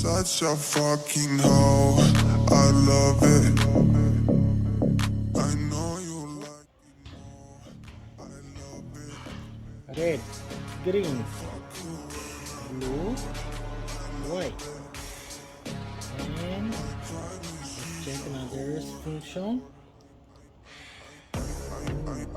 such a fucking hoe, I love it. I know you like it more, I love it. Red, green, blue, white. And let's check another function.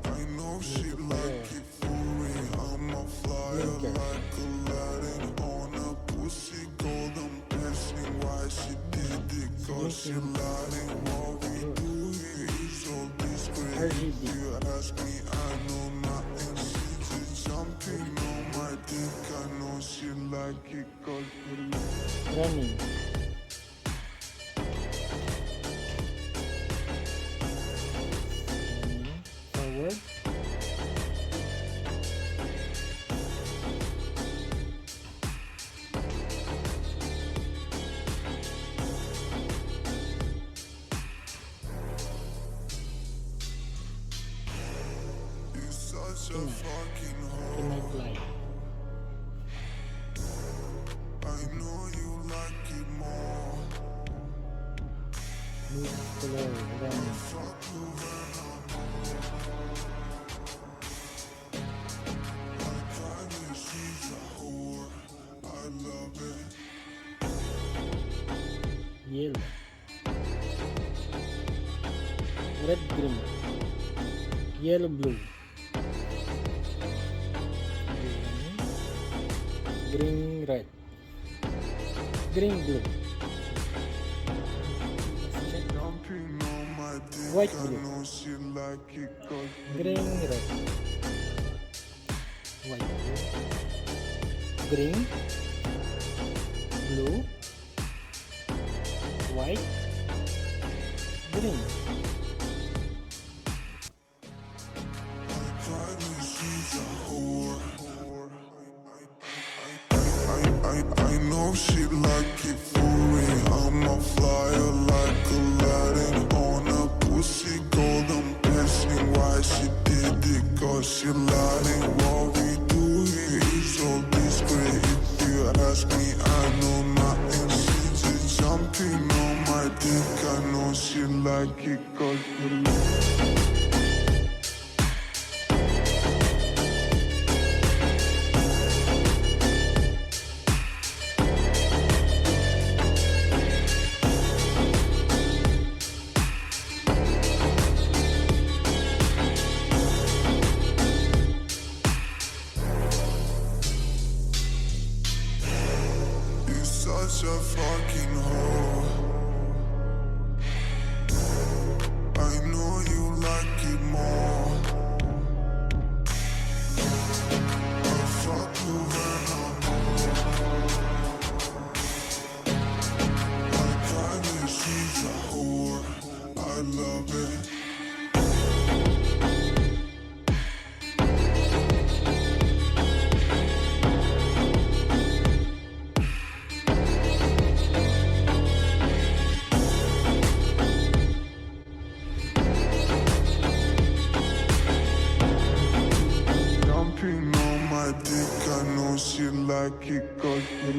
I know she like it for me. I'm a flyer like Aladdin on a pussy golden piercing. Why she did it? Cause she lying. What we do here is all discreet. If you ask me, I know nothing. She just jumping on my dick. I know she like it cause she Running. Forward. such a fucking hoe. Fly. I know you like it more. Move slow. Running. Fuck you when I'm I kinda she's a whore. I love it. Yellow. Red, green. Yellow, blue. Green, red. Green, blue. Jumping on my dick. White, I blue. know she like it cause Green, red. White, blue. Green, blue, white, green. kinda she's a whore. I know she like it for me. I'm a flyer like Aladdin on a pussy golden piercing. Why she did it? Cause she lying. What we do here is all discreet. If you ask me, I know nothing. She just jumping on my dick. I know she like it cause she such a fucking hoe. I know you like it more. I fuck you when I'm I kinda she's a whore. I love it. Jumping on my dick, I know she like it cause she